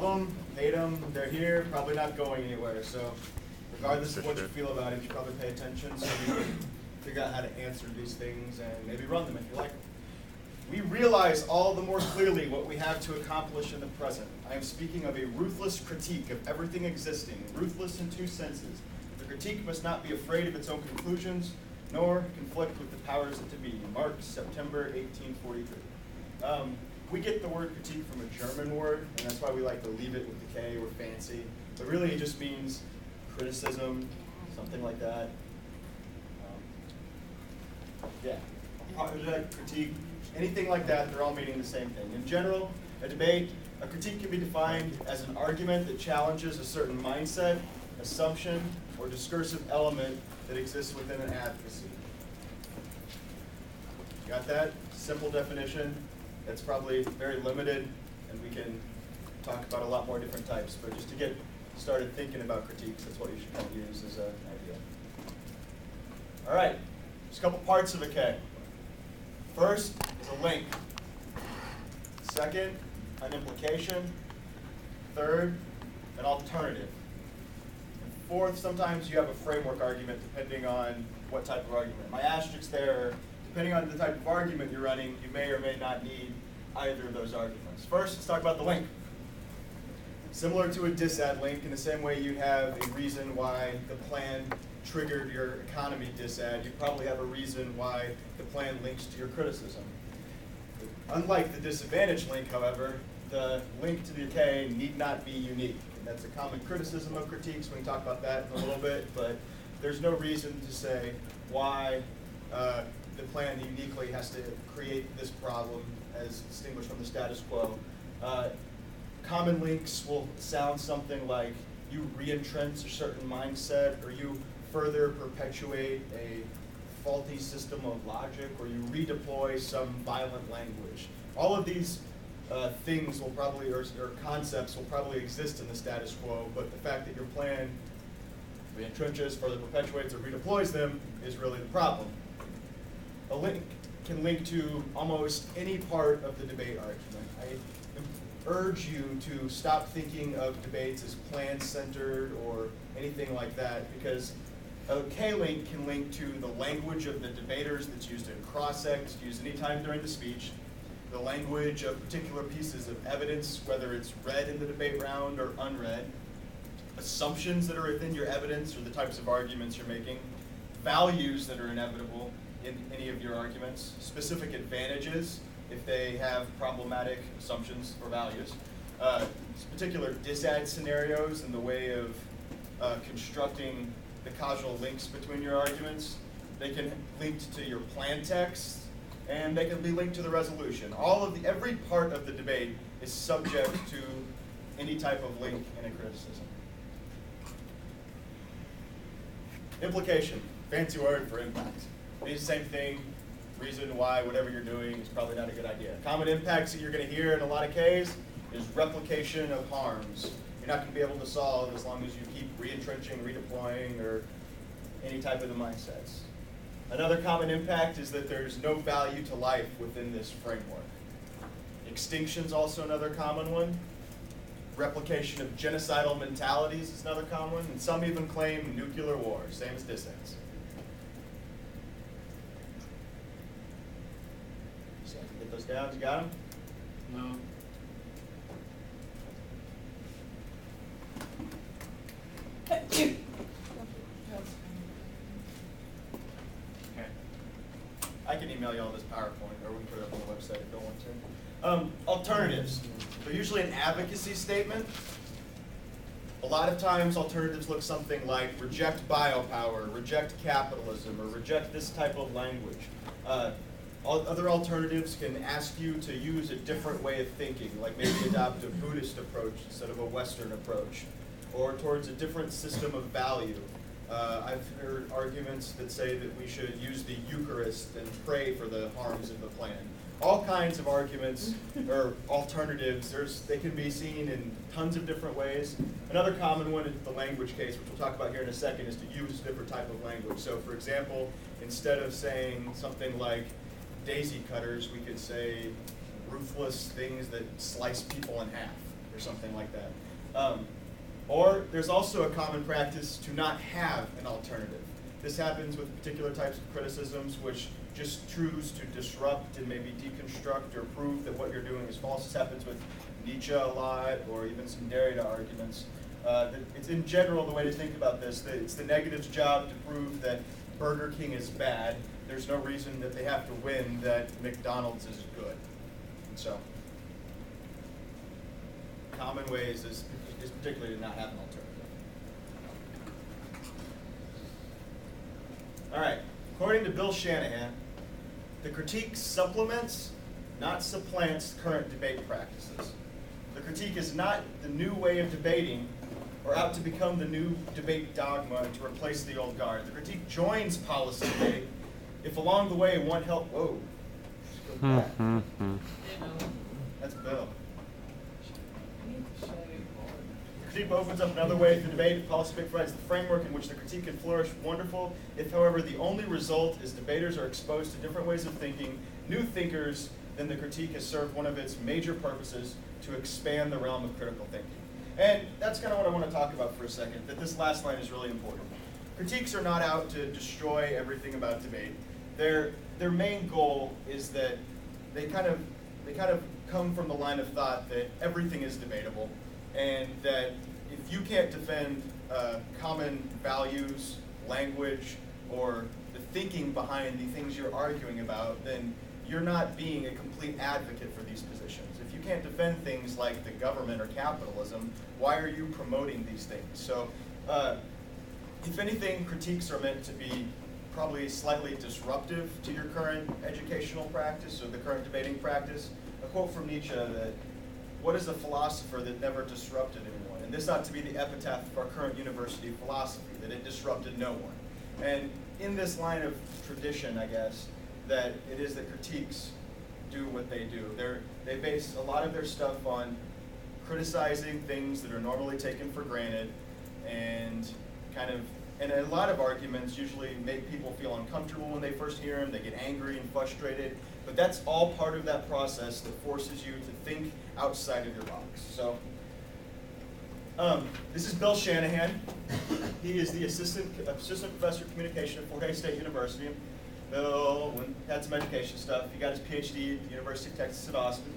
love them, hate them, they're here, probably not going anywhere. So regardless of what you feel about it, you should probably pay attention so you can figure out how to answer these things and maybe run them if you like them. We realize all the more clearly what we have to accomplish in the present. I am speaking of a ruthless critique of everything existing, ruthless in two senses. The critique must not be afraid of its own conclusions, nor conflict with the powers that to be. Marx, September 1843. We get the word critique from a German word, and that's why we like to leave it with the K, we're fancy. But really it just means criticism, something like that. Apologetic, critique, anything like that, they're all meaning the same thing. In general, a debate, a critique can be defined as an argument that challenges a certain mindset, assumption, or discursive element that exists within an advocacy. Got that? Simple definition. It's probably very limited, and we can talk about a lot more different types, but just to get started thinking about critiques, that's what you should kind of use as an idea. All right, there's a couple parts of a K. First is a link. Second, an implication. Third, an alternative. And fourth, sometimes you have a framework argument depending on what type of argument. My asterisks there, depending on the type of argument you're running, you may or may not need either of those arguments. First, let's talk about the link. Similar to a disad link, in the same way you have a reason why the plan triggered your economy disad, you probably have a reason why the plan links to your criticism. Unlike the disadvantage link, however, the link to the K need not be unique. And that's a common criticism of critiques. We can talk about that in a little bit, but there's no reason to say why the plan uniquely has to create this problem as distinguished from the status quo. Common links will sound something like you re-entrench a certain mindset, or you further perpetuate a faulty system of logic, or you redeploy some violent language. All of these things will probably, or concepts will probably exist in the status quo, but the fact that your plan re-entrenches, further perpetuates, or redeploys them is really the problem. A link can link to almost any part of the debate argument. I urge you to stop thinking of debates as plan-centered or anything like that, because a K-link can link to the language of the debaters that's used in cross-ex, used anytime during the speech, the language of particular pieces of evidence, whether it's read in the debate round or unread, assumptions that are within your evidence or the types of arguments you're making, values that are inevitable in any of your arguments, specific advantages if they have problematic assumptions or values, particular disad scenarios in the way of constructing the causal links between your arguments. They can link to your plan text, and they can be linked to the resolution. Every part of the debate is subject to any type of link in a criticism. Implication, fancy word for impact. Means the same thing. Reason why whatever you're doing is probably not a good idea. Common impacts that you're going to hear in a lot of Ks is replication of harms. You're not going to be able to solve as long as you keep re-entrenching, redeploying, or any type of the mindsets. Another common impact is that there's no value to life within this framework. Extinction's also another common one. Replication of genocidal mentalities is another common one. And some even claim nuclear war, same as dissents. Get those down, you got them? No. Okay. I can email you all this PowerPoint, or we can put it up on the website if you don't want to. Alternatives. They're usually an advocacy statement. A lot of times alternatives look something like reject biopower, reject capitalism, or reject this type of language. Other alternatives can ask you to use a different way of thinking, like maybe adopt a Buddhist approach instead of a Western approach, or towards a different system of value. I've heard arguments that say that we should use the Eucharist and pray for the harms of the plan. All kinds of arguments or alternatives, they can be seen in tons of different ways. Another common one in the language case, which we'll talk about here in a second, is to use a different type of language. So for example, instead of saying something like daisy cutters, we could say ruthless things that slice people in half. or something like that. Or there's also a common practice to not have an alternative. This happens with particular types of criticisms which just choose to disrupt and maybe deconstruct or prove that what you're doing is false. This happens with Nietzsche a lot, or even some Derrida arguments. It's in general the way to think about this, that it's the negative's job to prove that Burger King is bad. There's no reason that they have to win that McDonald's is good. And so, common ways is particularly to not have an alternative. All right, according to Bill Shanahan, the critique supplements, not supplants, current debate practices. The critique is not the new way of debating or out to become the new debate dogma to replace the old guard. The critique joins policy debate if along the way one help. Whoa. Just go back. That's Bill. The critique opens up another way for debate. Policy debate provides the framework in which the critique can flourish. Wonderful. If, however, the only result is debaters are exposed to different ways of thinking, new thinkers, then the critique has served one of its major purposes, to expand the realm of critical thinking. And that's kind of what I want to talk about for a second, that this last line is really important. Critiques are not out to destroy everything about debate. Their main goal is that they kind of come from the line of thought that everything is debatable, and that if you can't defend common values, language, or the thinking behind the things you're arguing about, then you're not being a complete advocate for these positions. If you can't defend things like the government or capitalism, why are you promoting these things? So, if anything, critiques are meant to be probably slightly disruptive to your current educational practice or the current debating practice. A quote from Nietzsche that, "What is a philosopher that never disrupted anyone?" And this ought to be the epitaph of our current university philosophy, that it disrupted no one. And in this line of tradition, I guess, that it is that critiques do what they do. They base a lot of their stuff on criticizing things that are normally taken for granted, and and a lot of arguments usually make people feel uncomfortable when they first hear them. They get angry and frustrated, but that's all part of that process that forces you to think outside of your box. So, this is Bill Shanahan. He is the assistant professor of communication at Fort Hays State University. Bill had some education stuff. He got his PhD at the University of Texas at Austin.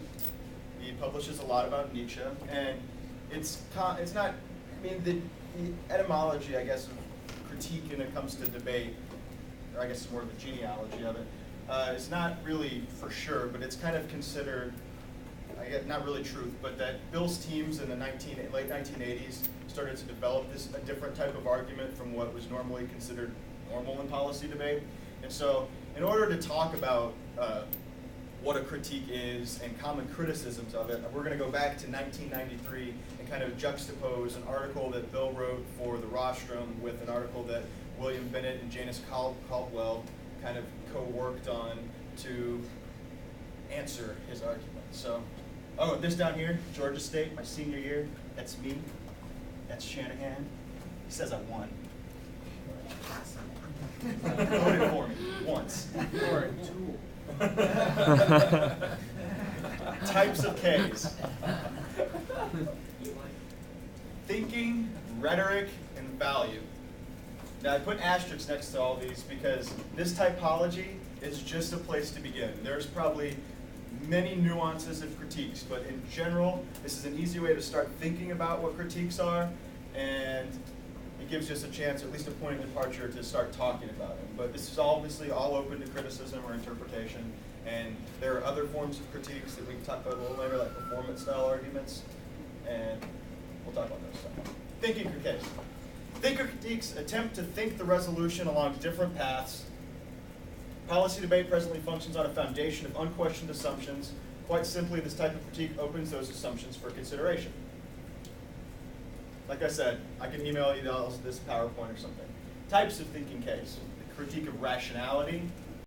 He publishes a lot about Nietzsche, and it's not, I mean, the etymology, I guess, of critique when it comes to debate, or I guess it's more of the genealogy of it, it's not really for sure, but it's kind of considered, I guess, not really truth, but that Bill's teams in the late 1980s started to develop a different type of argument from what was normally considered normal in policy debate. And so, in order to talk about what a critique is and common criticisms of it, we're going to go back to 1993 and kind of juxtapose an article that Bill wrote for the Rostrum with an article that William Bennett and Janice Caldwell kind of co-worked on to answer his argument. So, this down here, Georgia State, my senior year, that's me. That's Shanahan. He says I won. Voted for me once. You're a tool. Types of Ks. Thinking, rhetoric, and value. Now I put asterisks next to all these because this typology is just a place to begin. There's probably many nuances of critiques, but in general, this is an easy way to start thinking about what critiques are, and it gives us a chance, at least a point of departure, to start talking about them. But this is obviously all open to criticism or interpretation, and there are other forms of critiques that we can talk about a little later, like performance-style arguments, and we'll talk about those stuff. Thinking critiques. Thinker critiques attempt to think the resolution along different paths. Policy debate presently functions on a foundation of unquestioned assumptions. Quite simply, this type of critique opens those assumptions for consideration. Like I said, I can email you this PowerPoint or something. Types of thinking case. The critique of rationality,